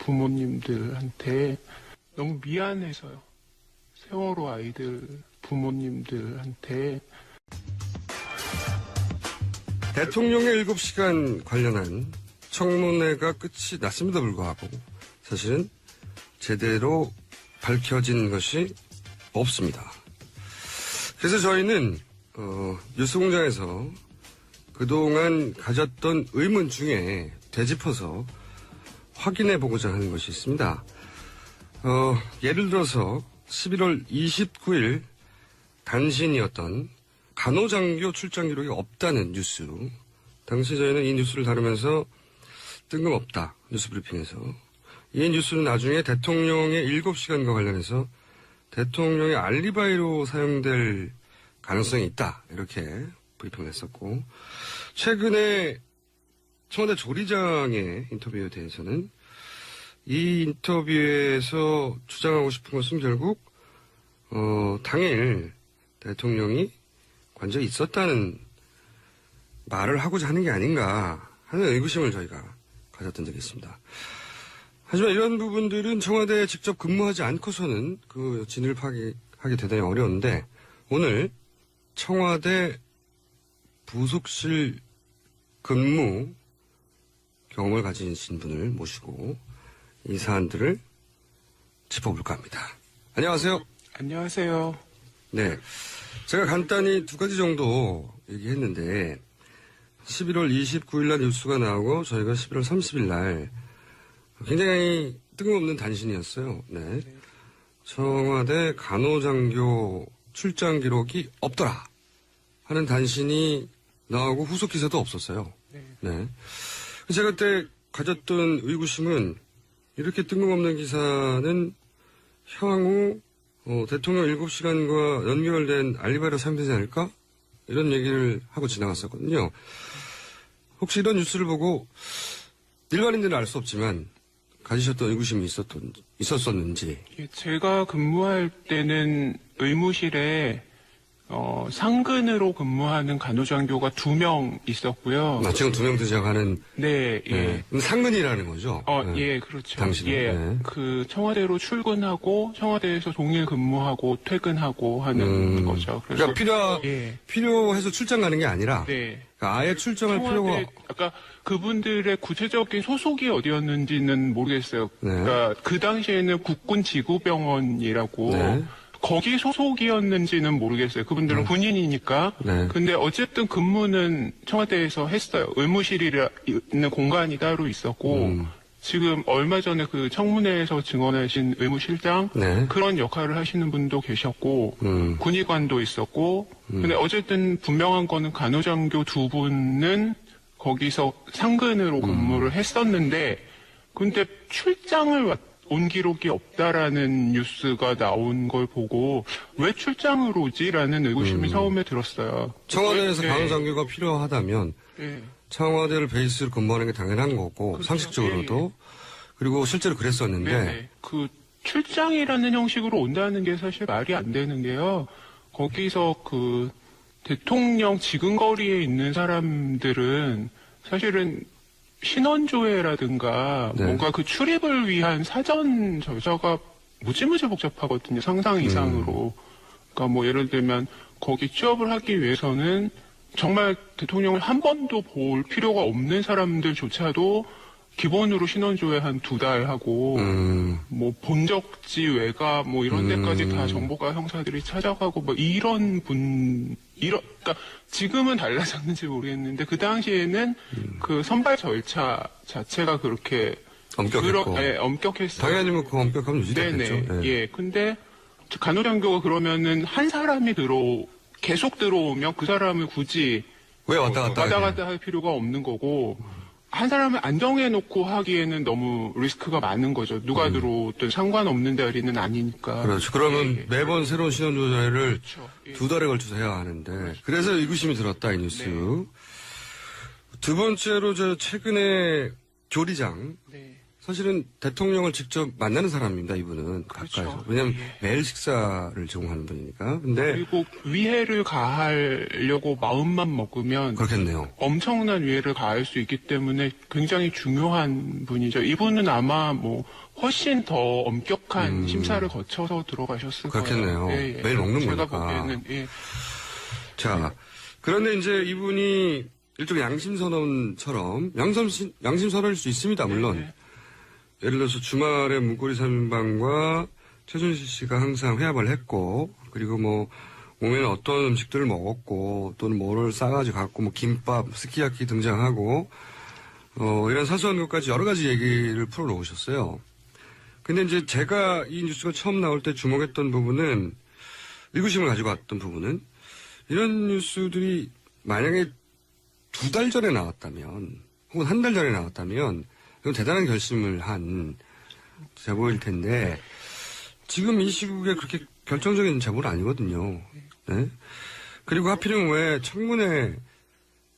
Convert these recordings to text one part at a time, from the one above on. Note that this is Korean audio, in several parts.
부모님들한테 너무 미안해서요. 세월호 아이들 부모님들한테. 대통령의 7시간 관련한 청문회가 끝이 났음에도 불구하고 사실은 제대로 밝혀진 것이 없습니다. 그래서 저희는 뉴스공장에서 그동안 가졌던 의문 중에 되짚어서 확인해보고자 하는 것이 있습니다. 예를 들어서 11월 29일 단신이었던 간호장교 출장 기록이 없다는 뉴스. 당시 저희는 이 뉴스를 다루면서 뜬금없다. 뉴스 브리핑에서. 이 뉴스는 나중에 대통령의 7시간과 관련해서 대통령의 알리바이로 사용될 가능성이 있다. 이렇게 브리핑을 했었고, 최근에 청와대 조리장의 인터뷰에 대해서는 이 인터뷰에서 주장하고 싶은 것은 결국 당일 대통령이 관저에 있었다는 말을 하고자 하는 게 아닌가 하는 의구심을 저희가 가졌던 적이 있습니다. 하지만 이런 부분들은 청와대에 직접 근무하지 않고서는 그 진위를 파악하기 대단히 어려운데, 오늘 청와대 부속실 근무 경험을 가지신 분을 모시고 이 사안들을 짚어볼까 합니다. 안녕하세요. 안녕하세요. 네. 제가 간단히 두 가지 정도 얘기했는데, 11월 29일 날 뉴스가 나오고 저희가 11월 30일 날 굉장히 뜬금없는 단신이었어요. 네. 청와대 간호장교 출장 기록이 없더라 하는 단신이 나오고 후속 기사도 없었어요. 네. 제가 그때 가졌던 의구심은, 이렇게 뜬금없는 기사는 향후 대통령 7시간과 연결된 알리바이로 사용되지 않을까? 이런 얘기를 하고 지나갔었거든요. 혹시 이런 뉴스를 보고 일반인들은 알 수 없지만 가지셨던 의구심이 있었었는지. 제가 근무할 때는 의무실에 상근으로 근무하는 간호장교가 2명 있었고요. 지금 2명 등장하는. 네, 예. 네. 상근이라는 거죠? 네. 예, 그렇죠. 당신은. 예. 네. 그 청와대로 출근하고 청와대에서 동일 근무하고 퇴근하고 하는 거죠. 그래서 그러니까 예. 필요해서 출장 가는 게 아니라. 네. 그러니까 아예 출장할 필요가. 아까 그분들의 구체적인 소속이 어디였는지는 모르겠어요. 네. 그러니까 그 당시에는 국군지구병원이라고. 네. 거기 소속이었는지는 모르겠어요. 그분들은 군인이니까. 네. 근데 어쨌든 근무는 청와대에서 했어요. 의무실이 있는 공간이 따로 있었고, 지금 얼마 전에 그 청문회에서 증언하신 의무실장, 네. 그런 역할을 하시는 분도 계셨고, 군의관도 있었고, 근데 어쨌든 분명한 거는 간호장교 2분은 거기서 상근으로 근무를 했었는데, 근데 출장을 온 기록이 없다라는 뉴스가 나온 걸 보고 왜 출장을 오지라는 의구심이 처음에 들었어요. 청와대에서 네. 간호장교가 필요하다면 네. 청와대를 베이스로 근무하는 게 당연한 거고, 그렇죠. 상식적으로도. 그리고 실제로 그랬었는데. 네. 그 출장이라는 형식으로 온다는 게 사실 말이 안 되는 게요. 거기서 그 대통령 지근거리에 있는 사람들은 사실은 신원조회라든가 네. 뭔가 그 출입을 위한 사전 절차가 무지무지 복잡하거든요. 상상 이상으로. 그러니까 뭐 예를 들면 거기 취업을 하기 위해서는 정말 대통령을 한 번도 볼 필요가 없는 사람들조차도 기본으로 신원조회 한 2달 하고 뭐 본적지 외가 뭐 이런 데까지 다 정보가 형사들이 찾아가고 뭐 그러니까 지금은 달라졌는지 모르겠는데 그 당시에는 그 선발 절차 자체가 그렇게 엄격했고. 네, 엄격했어요. 당연히 뭐 그 엄격함은 유지됐겠죠. 네네. 예. 근데 간호장교가 그러면은 한 사람이 계속 들어오면 그 사람을 굳이 왜 왔다 갔다 할 필요가 없는 거고, 한 사람을 안정해놓고 하기에는 너무 리스크가 많은 거죠. 누가 들어오든 상관없는 자리는 아니니까. 그렇죠. 그러면 예. 매번 새로운 신원조사를 그렇죠. 예. 2달에 걸쳐서 해야 하는데. 그래서 의구심이 들었다, 이 뉴스. 네. 두 번째로 최근에 조리장. 네. 사실은 대통령을 직접 만나는 사람입니다, 이분은. 그렇죠. 가까이서. 왜냐면 예. 매일 식사를 제공하는 분이니까. 근데 그리고 위해를 가하려고 마음만 먹으면 그렇겠네요. 엄청난 위해를 가할 수 있기 때문에 굉장히 중요한 분이죠. 이분은 아마 뭐 훨씬 더 엄격한 심사를 거쳐서 들어가셨을 그렇겠네요. 거예요. 매일 먹는 제가 거니까. 보기에는 예. 자, 그런데 이제 이분이 일종의 양심선언처럼, 양심선언일 수 있습니다, 물론. 네. 예를 들어서 주말에 문고리 3인방과 최준실 씨가 항상 회합을 했고, 그리고 뭐, 오면 어떤 음식들을 먹었고, 또는 뭐를 싸가지고 갔고, 뭐, 김밥, 스키야키 등장하고, 이런 사소한 것까지 여러 가지 얘기를 풀어놓으셨어요. 근데 이제 제가 이 뉴스가 처음 나올 때 주목했던 부분은, 의구심을 가지고 왔던 부분은, 이런 뉴스들이 만약에 2달 전에 나왔다면, 혹은 1달 전에 나왔다면, 이건 대단한 결심을 한 제보일 텐데, 지금 이 시국에 그렇게 결정적인 제보는 아니거든요. 네? 그리고 하필이면 왜 청문회,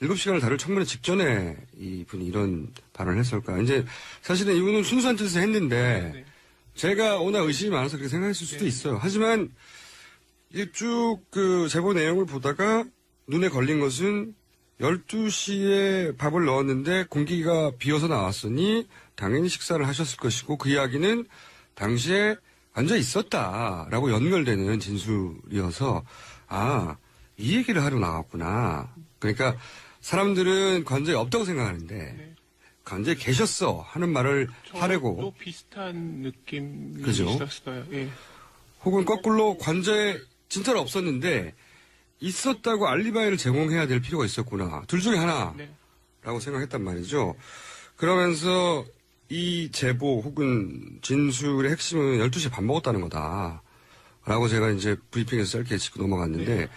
7시간을 다룰 청문회 직전에 이분이 이런 발언을 했을까. 이제 사실은 이분은 순수한 뜻에서 했는데, 네. 제가 워낙 의심이 많아서 그렇게 생각했을 수도 있어요. 하지만, 쭉 그 제보 내용을 보다가 눈에 걸린 것은 12시에 밥을 넣었는데 공기가 비어서 나왔으니 당연히 식사를 하셨을 것이고 그 이야기는 당시에 앉아 있었다라고 연결되는 진술이어서 이 얘기를 하러 나왔구나. 그러니까 사람들은 관저에 없다고 생각하는데 관저에 계셨어 하는 말을 하려고 또 비슷한 느낌이 그죠? 있었어요. 예. 혹은 거꾸로 관저에 진짜로 없었는데 있었다고 알리바이를 제공해야 될 필요가 있었구나. 둘 중에 하나라고 네. 생각했단 말이죠. 그러면서 이 제보 혹은 진술의 핵심은 12시에 밥 먹었다는 거다. 라고 제가 이제 브리핑에서 짧게 짚고 넘어갔는데 네.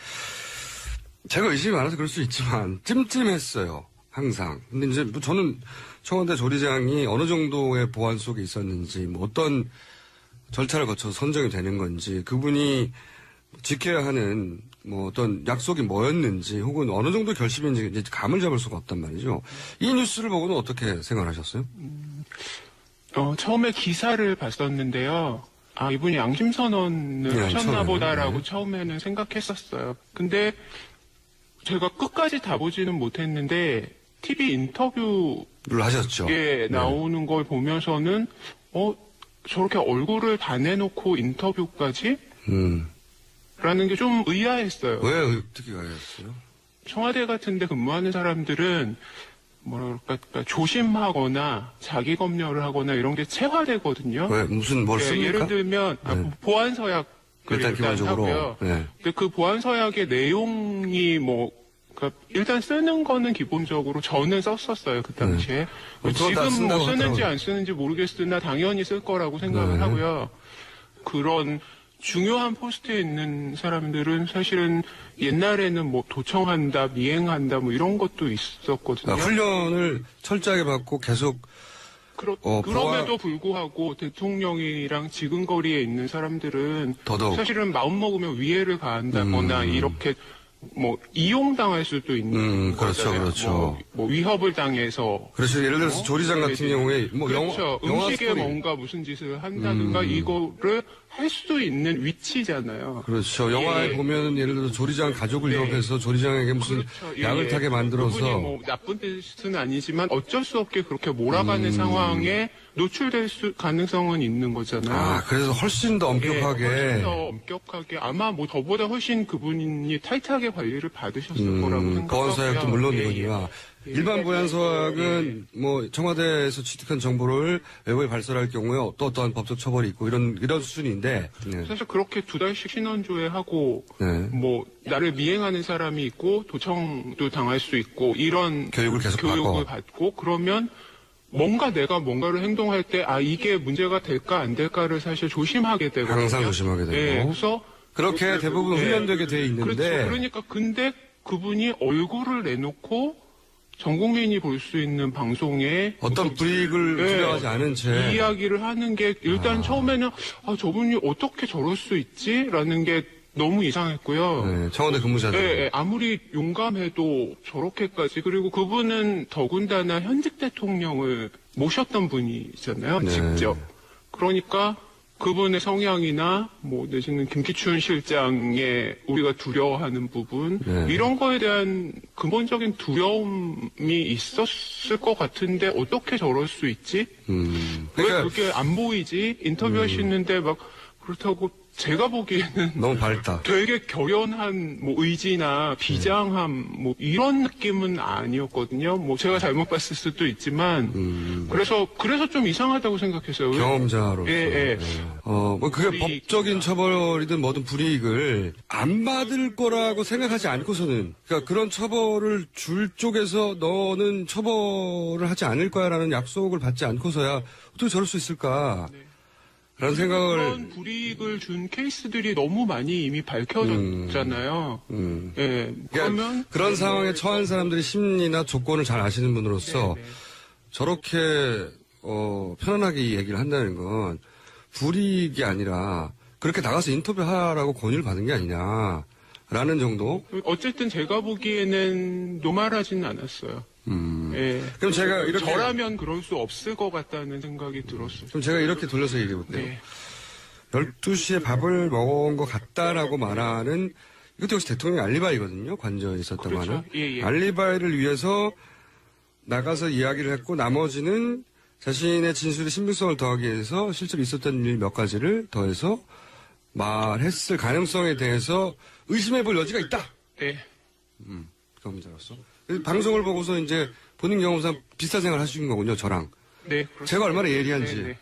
제가 의심이 많아서 그럴 수 있지만 찜찜했어요. 항상. 근데 이제 뭐 저는 청와대 조리장이 어느 정도의 보안 속에 있었는지 뭐 어떤 절차를 거쳐서 선정이 되는 건지 그분이 지켜야 하는 뭐 어떤 약속이 뭐였는지 혹은 어느 정도 결심인지 이제 감을 잡을 수가 없단 말이죠. 이 뉴스를 보고는 어떻게 생각하셨어요? 처음에 기사를 봤었는데요. 이분이 양심선언을 네, 하셨나 처음에는, 보다라고 네. 처음에는 생각했었어요. 근데 제가 끝까지 다 보지는 못했는데 TV 인터뷰에 를 하셨죠. 나오는 걸 보면서는 저렇게 얼굴을 다 내놓고 인터뷰까지? 라는 게 좀 의아했어요. 왜 어떻게 가셨어요? 청와대 같은 데 근무하는 사람들은 뭐랄까 조심하거나 자기 검열을 하거나 이런 게 체화되거든요. 왜 무슨 뭘 씁니까? 예를 들면 보안 서약을 일단 기본적으로. 하고요. 네. 근데 그 보안 서약의 내용이 그러니까 일단 쓰는 거는 기본적으로 저는 썼었어요 그 당시에. 그거 다 지금 쓴다고 쓰는지 하더라고요. 안 쓰는지 모르겠으나 당연히 쓸 거라고 생각을 네. 하고요. 그런 중요한 포스트에 있는 사람들은 사실은 옛날에는 뭐 도청한다, 미행한다, 뭐 이런 것도 있었거든요. 훈련을 철저하게 받고 계속 그럼에도 불구하고 대통령이랑 지근거리에 있는 사람들은 더더욱. 사실은 마음 먹으면 위해를 가한다거나 이렇게 뭐 이용당할 수도 있는 그렇죠, 거잖아요. 그렇죠. 뭐 위협을 당해서 그렇죠. 예를 들어서 조리장 같은 경우에 뭐 그렇죠. 영화 음식에 스토리. 뭔가 무슨 짓을 한다든가 이거를 할 수 있는 위치잖아요. 그렇죠. 영화에 예. 보면 예를 들어서 조리장 가족을 네. 위협해서 조리장에게 무슨 그렇죠. 예, 약을 예. 타게 만들어서 그분이 뭐 나쁜 뜻은 아니지만 어쩔 수 없게 그렇게 몰아가는 상황에 노출될 가능성은 있는 거잖아요. 그래서 훨씬 더 엄격하게. 훨씬 더 엄격하게 아마 뭐 저보다 훨씬 그분이 타이트하게 관리를 받으셨을 거라고 생각하고요. 보안 서약도 물론이거니와 예. 일반 보안 서약은 뭐 청와대에서 취득한 정보를 외부에 발설할 경우에 어떠한 법적 처벌이 있고 이런 수준인데 네. 사실 그렇게 2달씩 신원조회하고 네. 뭐 나를 미행하는 사람이 있고 도청도 당할 수 있고 이런 교육을 계속 받고 그러면 내가 뭔가를 행동할 때 이게 문제가 될까 안 될까를 사실 조심하게 되거든요. 항상 조심하게 되고. 네, 그래서 그렇게 대부분 훈련되게 돼 있는데 그렇죠. 그러니까 근데 그분이 얼굴을 내놓고 전 국민이 볼 수 있는 방송에 어떤 불이익을 두려워하지 않은 채 이 이야기를 하는 게 일단 처음에는 저분이 어떻게 저럴 수 있지라는 게 너무 이상했고요. 네, 청와대 근무자들. 예, 아무리 용감해도 저렇게까지. 그리고 그분은 더군다나 현직 대통령을 모셨던 분이잖아요. 네. 직접. 그러니까 그분의 성향이나 뭐 내지는 김기춘 실장의 우리가 두려워하는 부분 네. 이런 거에 대한 근본적인 두려움이 있었을 것 같은데 어떻게 저럴 수 있지? 왜 그러니까 그게 안 보이지? 인터뷰할 수 있는데 막 그렇다고 제가 보기에는 너무 밝다. 되게 결연한 뭐 의지나 비장함 뭐 이런 느낌은 아니었거든요. 뭐 제가 잘못 봤을 수도 있지만 그래서 좀 이상하다고 생각했어요. 경험자로서. 예. 뭐 그게 불이익. 법적인 처벌이든 뭐든 불이익을 안 받을 거라고 생각하지 않고서는, 그러니까 그런 처벌을 줄 쪽에서 너는 처벌을 하지 않을 거야라는 약속을 받지 않고서야 어떻게 저럴 수 있을까? 라는 생각을. 그런 불이익을 준 케이스들이 너무 많이 이미 밝혀졌잖아요. 예. 그러니까 그러면 그런 상황에 처한 사람들이 심리나 조건을 잘 아시는 분으로서 네. 저렇게 편안하게 이 얘기를 한다는 건 불이익이 아니라 그렇게 나가서 인터뷰하라고 권유를 받은 게 아니냐라는 정도. 어쨌든 제가 보기에는 노말하지는 않았어요. 예. 그럼 제가 이렇게 저라면 그럴 수 없을 것 같다는 생각이 들었어요. 그럼 제가 이렇게 돌려서 얘기해 볼게요. 네. 12시에 밥을 먹은 것 같다라고 말하는 이것도 역시 대통령의 알리바이거든요. 관저에 있었다고 그렇죠. 하는. 예. 알리바이를 위해서 나가서 이야기를 했고 나머지는 자신의 진술의 신빙성을 더하기 위해서 실제로 있었던 일 몇 가지를 더해서 말했을 가능성에 대해서 의심해 볼 여지가 있다. 네. 경험자로서. 방송을 보고서 이제 본인 경험상 비슷한 생각을 하신 거군요. 저랑. 네. 그렇습니다. 제가 얼마나 예리한지. 네.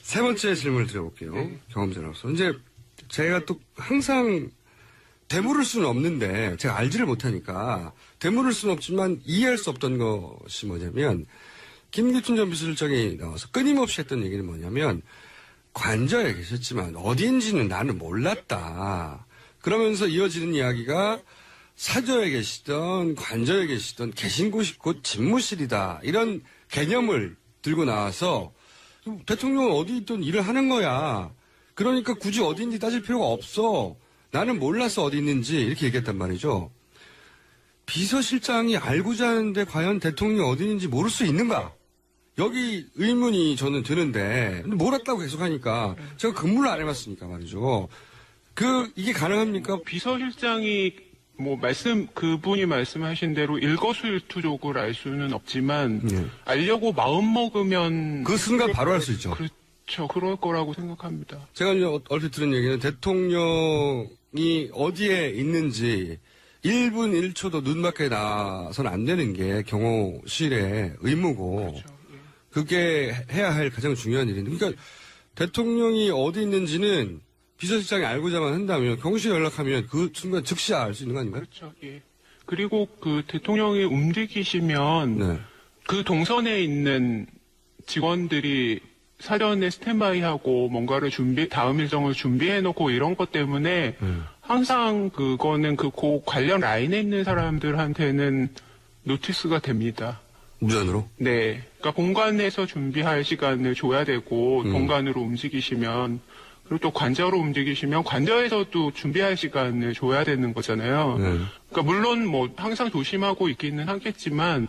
세 번째 질문을 드려볼게요. 경험자로서. 이제 제가 또 항상 되물을 수는 없는데 제가 알지를 못하니까 되물을 수는 없지만 이해할 수 없던 것이 뭐냐면 김기춘 전 비서실장이 나와서 끊임없이 했던 얘기는 뭐냐면 관저에 계셨지만 어디인지는 나는 몰랐다. 그러면서 이어지는 이야기가 사저에 계시던 관저에 계시던 계신 곳이 곧 집무실이다. 이런 개념을 들고 나와서 대통령은 어디 있든 일을 하는 거야. 그러니까 굳이 어디 있는지 따질 필요가 없어. 나는 몰라서 어디 있는지 이렇게 얘기했단 말이죠. 비서실장이 알고자 하는데 과연 대통령이 어디 있는지 모를 수 있는가? 여기 의문이 저는 드는데 근데 몰랐다고 계속하니까 제가 근무를 안 해봤으니까 말이죠. 이게 가능합니까? 비서실장이 그분이 말씀하신 대로 일거수일투족을 알 수는 없지만 알려고 마음 먹으면 그 순간 바로 알 수 있죠. 그렇죠. 그럴 거라고 생각합니다. 제가 이제 얼핏 들은 얘기는 대통령이 어디에 있는지 1분 1초도 눈 밖에 나서는 안 되는 게 경호실의 의무고 그렇죠. 예. 그게 해야 할 가장 중요한 일인데 그러니까 대통령이 어디 있는지는 비서실장이 알고자만 한다면 경호실에 연락하면 그 순간 즉시 알 수 있는 거 아닌가요? 그렇죠. 예. 그리고 그 대통령이 움직이시면 네. 그 동선에 있는 직원들이 사전에 스탠바이하고 뭔가를 다음 일정을 준비해놓고 이런 것 때문에 항상 그거는 그 관련 라인에 있는 사람들한테는 노티스가 됩니다. 무전으로? 네. 그러니까 본관에서 준비할 시간을 줘야 되고 본관으로 움직이시면 그리고 또 관저로 움직이시면 관저에서도 준비할 시간을 줘야 되는 거잖아요. 그러니까 물론 항상 조심하고 있기는 하겠지만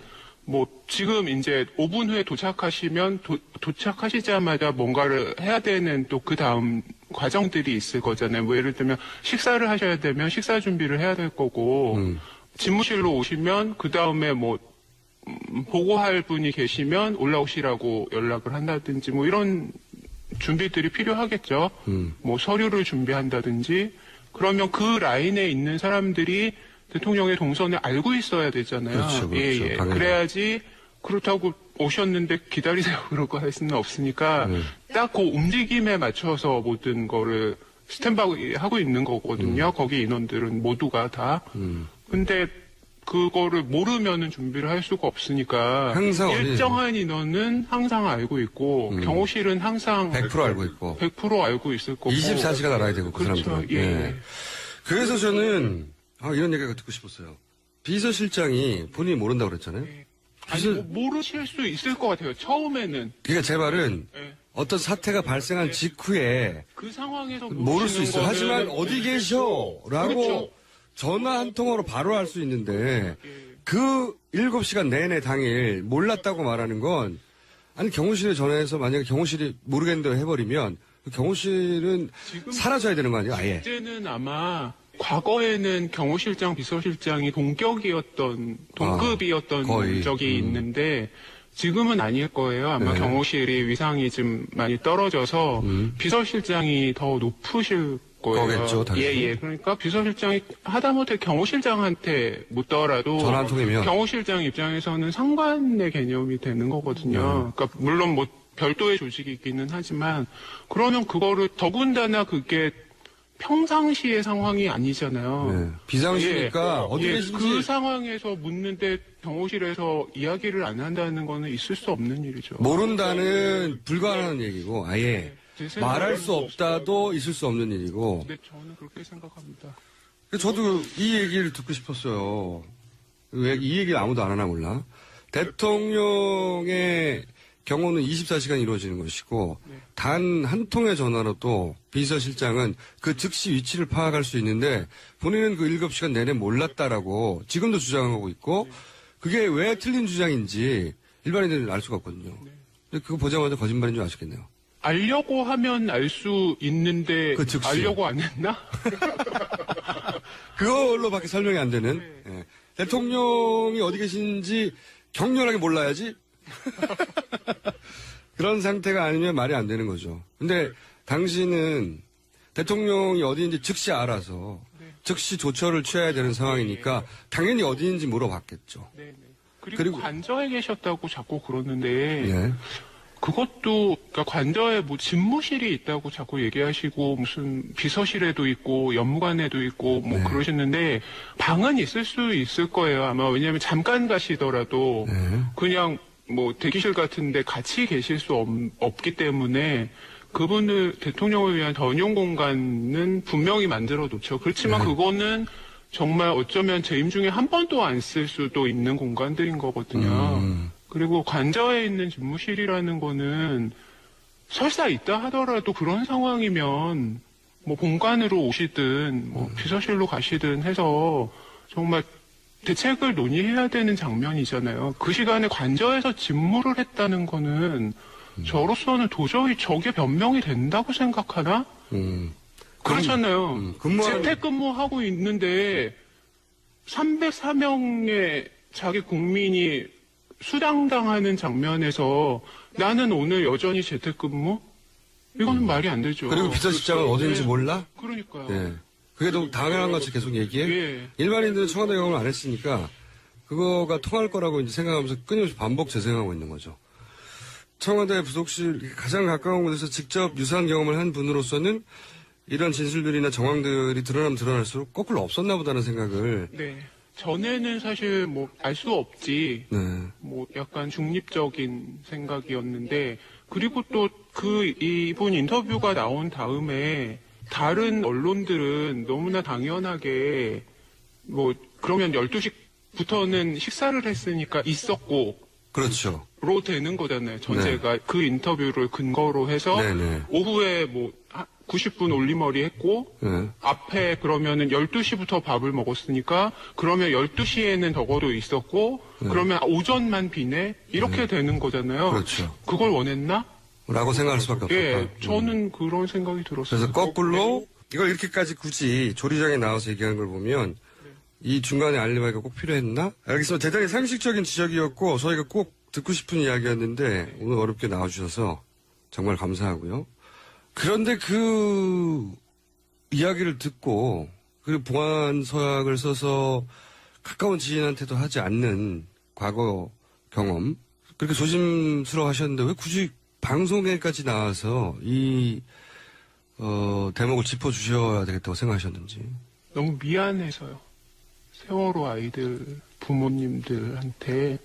지금 이제 5분 후에 도착하시면 도착하시자마자 뭔가를 해야 되는 또 그 다음 과정들이 있을 거잖아요. 예를 들면 식사를 하셔야 되면 식사 준비를 해야 될 거고 집무실로 오시면 그 다음에 보고할 분이 계시면 올라오시라고 연락을 한다든지 이런 준비들이 필요하겠죠. 서류를 준비한다든지 그러면 그 라인에 있는 사람들이 대통령의 동선을 알고 있어야 되잖아요. 그렇죠. 예. 당연히. 그래야지 그렇다고 오셨는데 기다리세요 그러고 할 수는 없으니까 딱 그 움직임에 맞춰서 모든 거를 스탠바이 하고 있는 거거든요. 거기 인원들은 모두가 다. 근데 그거를 모르면은 준비를 할 수가 없으니까 항상 일정한 인원은 항상 알고 있고 경호실은 항상 100% 알고 있고 100% 알고 있을 거고 24시간 알아야 되고 그 그렇죠. 사람들은. 예. 그래서 저는 이런 얘기가 듣고 싶었어요. 비서실장이 본인이 모른다고 그랬잖아요. 아니 모르실 수 있을 것 같아요. 처음에는. 그러니까 제 말은 예. 어떤 사태가 발생한 직후에 그 상황에서 모를 수 있어요. 거는- 하지만 어디 계셔? 라고 그렇죠. 전화 한 통으로 바로 할 수 있는데 예. 그 7시간 내내 당일 몰랐다고 말하는 건 아니 경호실에 전화해서 만약에 경호실이 모르겠는데 해버리면 그 경호실은 지금 사라져야 되는 거 아니에요? 아예. 이제는 아마 과거에는 경호실장, 비서실장이 동급이었던 거의. 적이 있는데 지금은 아닐 거예요. 아마 네. 경호실이 위상이 좀 많이 떨어져서 비서실장이 더 높으실 거예요. 거겠죠, 당연히. 예. 그러니까 비서실장이 하다못해 경호실장한테 묻더라도 전화 한 통이면. 경호실장 입장에서는 상관의 개념이 되는 거거든요. 그러니까 물론 뭐 별도의 조직이기는 하지만 그러면 그거를 더군다나 그게 평상시의 상황이 아니잖아요. 네. 비상시니까 어디 예, 계신지 그 상황에서 묻는데 경호실에서 이야기를 안 한다는 거는 있을 수 없는 일이죠. 모른다는 불가능한 얘기고 아예 제 생각에는 말할 수 없다도 있을 수 없는 일이고 네, 저는 그렇게 생각합니다. 저도 이 얘기를 듣고 싶었어요. 왜 이 얘기를 아무도 안 하나 몰라. 대통령의 경호는 24시간 이루어지는 것이고 단 한 통의 전화로도 비서실장은 그 즉시 위치를 파악할 수 있는데 본인은 그 7시간 내내 몰랐다라고 지금도 주장하고 있고 그게 왜 틀린 주장인지 일반인들은 알 수가 없거든요. 근데 그거 보자마자 거짓말인 줄 아시겠네요. 알려고 하면 알 수 있는데 그 즉시. 알려고 안 했나? 그걸로밖에 설명이 안 되는 예. 대통령이 어디 계신지 격렬하게 몰라야지 그런 상태가 아니면 말이 안 되는 거죠. 근데 당신은 대통령이 어디인지 즉시 알아서 즉시 조처를 취해야 되는 상황이니까 당연히 어디인지 물어봤겠죠. 네. 그리고- 그리고 관저에 계셨다고 자꾸 그러는데 예. 그것도 그러니까 관저에 뭐 집무실이 있다고 자꾸 얘기하시고 무슨 비서실에도 있고 연무관에도 있고 뭐 네. 그러시는데 방은 있을 수 있을 거예요. 아마 왜냐하면 잠깐 가시더라도 네. 그냥 뭐 대기실 같은데 같이 계실 수 없기 때문에 그분을 대통령을 위한 전용 공간은 분명히 만들어 놓죠. 그렇지만 네. 그거는 정말 어쩌면 재임 중에 한 번도 안 쓸 수도 있는 공간들인 거거든요. 그리고 관저에 있는 집무실이라는 거는 설사 있다 하더라도 그런 상황이면 뭐 본관으로 오시든 뭐 비서실로 가시든 해서 정말 대책을 논의해야 되는 장면이잖아요. 그 시간에 관저에서 집무를 했다는 거는 저로서는 도저히 저게 변명이 된다고 생각하나? 그렇잖아요. 재택근무하고 있는데 304명의 자기 국민이 수당당하는 장면에서 나는 오늘 여전히 재택근무? 이거는 말이 안 되죠. 그리고 비서실장은 어딘지 네. 몰라? 그러니까요. 예. 그게 너무 당연한 것이 계속 얘기해? 예. 일반인들은 청와대 경험을 안 했으니까 그거가 통할 거라고 이제 생각하면서 끊임없이 반복 재생하고 있는 거죠. 청와대 부속실 가장 가까운 곳에서 직접 유사한 경험을 한 분으로서는 이런 진술들이나 정황들이 드러나면 드러날수록 거꾸로 없었나 보다는 생각을 네. 전에는 사실 뭐 알 수 없지. 네. 뭐 약간 중립적인 생각이었는데 그리고 또 그 이분 인터뷰가 나온 다음에 다른 언론들은 너무나 당연하게 뭐 그러면 12시부터는 식사를 했으니까 있었고 그렇죠. 로 되는 거잖아요. 전제가 그 인터뷰를 근거로 해서 네네. 오후에 뭐 90분 올리머리 했고 네. 앞에 그러면은 12시부터 밥을 먹었으니까 그러면 12시에는 적어도 있었고 그러면 오전만 비네 이렇게 되는 거잖아요. 그렇죠. 그걸 원했나? 라고 생각할 수밖에 없었다. 예, 저는 그런 생각이 들었어요. 그래서 거꾸로 이걸 이렇게까지 굳이 조리장에 나와서 얘기하는 걸 보면 이 중간에 알리바이가 꼭 필요했나? 알겠습니다. 대단히 상식적인 지적이었고 저희가 꼭 듣고 싶은 이야기였는데 오늘 어렵게 나와주셔서 정말 감사하고요. 그런데 그 이야기를 듣고 그리고 보안 서약을 써서 가까운 지인한테도 하지 않는 과거 경험 그렇게 조심스러워 하셨는데 왜 굳이 방송에까지 나와서 이 대목을 짚어주셔야 되겠다고 생각하셨는지. 너무 미안해서요. 세월호 아이들 부모님들한테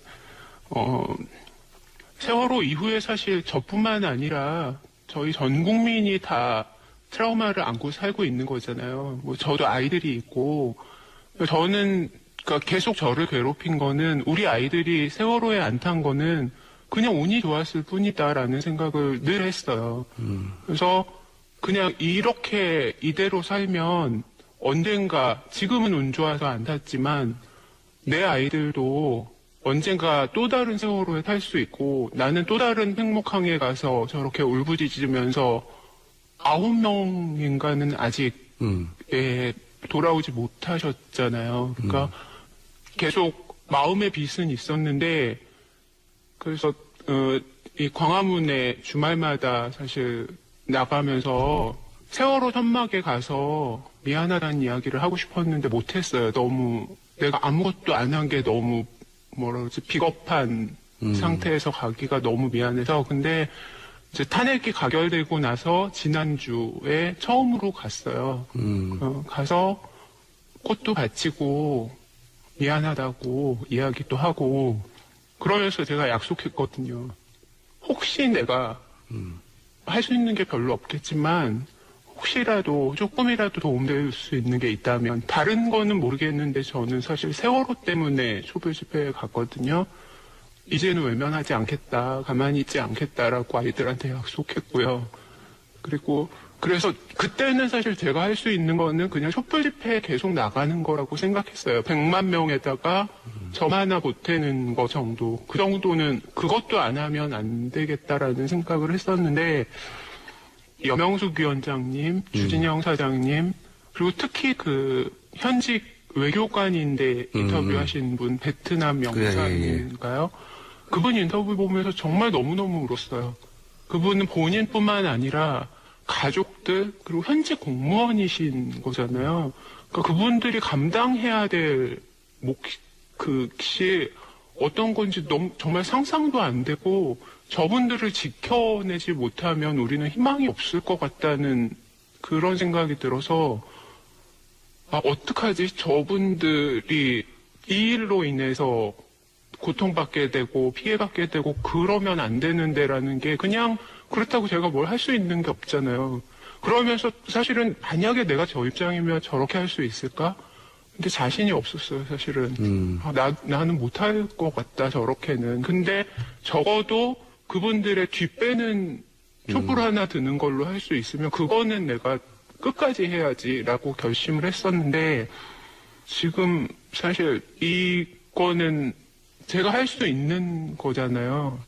세월호 이후에 사실 저뿐만 아니라 저희 전 국민이 다 트라우마를 안고 살고 있는 거잖아요. 뭐 저도 아이들이 있고 저는 그러니까 계속 저를 괴롭힌 거는 우리 아이들이 세월호에 안 탄 거는 그냥 운이 좋았을 뿐이다라는 생각을 늘 했어요. 그래서 그냥 이렇게 이대로 살면 언젠가, 지금은 운 좋아서 안 탔지만 내 아이들도 언젠가 또 다른 세월호에 탈 수 있고 나는 또 다른 행복항에 가서 저렇게 울부짖으면서 9명인가는 아직 돌아오지 못하셨잖아요. 그러니까 계속 마음의 빚은 있었는데 그래서 이 광화문에 주말마다 사실 나가면서 세월호 천막에 가서 미안하다는 이야기를 하고 싶었는데 못했어요. 너무 내가 아무것도 안 한 게 너무 뭐라 그러지 비겁한 상태에서 가기가 너무 미안해서. 근데 이제 탄핵이 가결되고 나서 지난주에 처음으로 갔어요. 가서 꽃도 바치고 미안하다고 이야기도 하고 그러면서 제가 약속했거든요. 혹시 내가 할 수 있는 게 별로 없겠지만 혹시라도 조금이라도 도움될 수 있는 게 있다면 다른 거는 모르겠는데 저는 사실 세월호 때문에 촛불 집회에 갔거든요. 이제는 외면하지 않겠다, 가만히 있지 않겠다라고 아이들한테 약속했고요. 그리고 그래서 그때는 사실 제가 할 수 있는 거는 그냥 촛불 집회에 계속 나가는 거라고 생각했어요. 100만 명에다가 점 하나 보태는 거 정도. 그 정도는 그것도 안 하면 안 되겠다라는 생각을 했었는데 염영숙 위원장님, 주진영 사장님, 그리고 특히 그 현직 외교관인데 인터뷰하신 분 베트남 영사님인가요? 그분 인터뷰 보면서 정말 너무너무 울었어요. 그분은 본인뿐만 아니라 가족들 그리고 현직 공무원이신 거잖아요. 그러니까 그분들이 감당해야 될 몫이 어떤 건지 너무 정말 상상도 안 되고 저분들을 지켜내지 못하면 우리는 희망이 없을 것 같다는 그런 생각이 들어서 어떡하지? 저분들이 이 일로 인해서 고통받게 되고 피해받게 되고 그러면 안 되는데라는 게 그냥 그렇다고 제가 뭘 할 수 있는 게 없잖아요. 그러면서 사실은 만약에 내가 저 입장이면 저렇게 할 수 있을까? 근데 자신이 없었어요, 사실은. 나는 못할 것 같다, 저렇게는. 근데 적어도 그분들의 뒷배는 촛불 하나 드는 걸로 할 수 있으면 그거는 내가 끝까지 해야지라고 결심을 했었는데 지금 사실 이거는 제가 할 수 있는 거잖아요.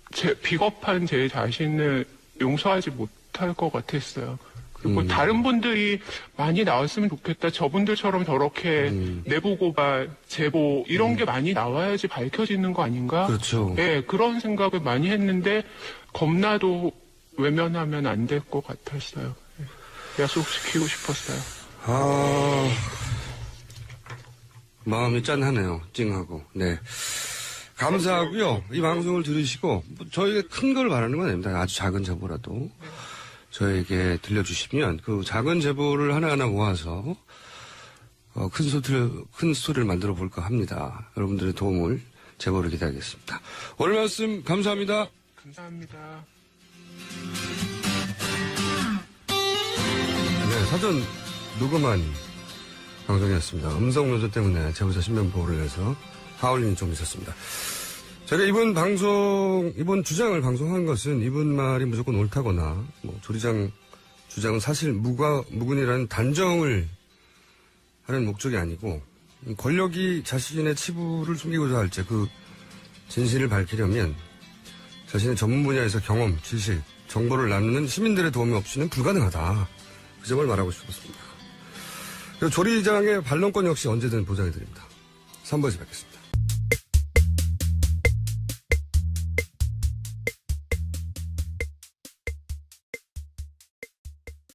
비겁한 제 자신을 용서하지 못할 것 같았어요. 그리고 다른 분들이 많이 나왔으면 좋겠다. 저분들처럼 저렇게 내부 고발, 제보 이런 게 많이 나와야지 밝혀지는 거 아닌가? 그렇죠. 네, 그런 생각을 많이 했는데 겁나도 외면하면 안 될 것 같았어요. 약속시키고 싶었어요. 마음이 짠하네요. 찡하고. 네. 감사하고요. 이 방송을 들으시고 저희가 큰 걸 바라는 건 아닙니다. 아주 작은 제보라도 저에게 들려주시면 그 작은 제보를 하나하나 모아서 큰 스토리를 만들어 볼까 합니다. 여러분들의 도움을 제보를 기다리겠습니다. 오늘 말씀 감사합니다. 감사합니다. 네, 사전 녹음한 방송이었습니다. 음성 노조 때문에 제보자 신변 보호를 위해서 하울링이 좀 있었습니다. 제가 이번 주장을 방송한 것은 이분 말이 무조건 옳다거나, 조리장 주장은 사실 무근이라는 단정을 하는 목적이 아니고, 권력이 자신의 치부를 숨기고자 할 때 그 진실을 밝히려면 자신의 전문 분야에서 경험, 지식, 정보를 나누는 시민들의 도움이 없이는 불가능하다. 그 점을 말하고 싶었습니다. 그리고 조리장의 반론권 역시 언제든 보장해드립니다. 3부에서 뵙겠습니다.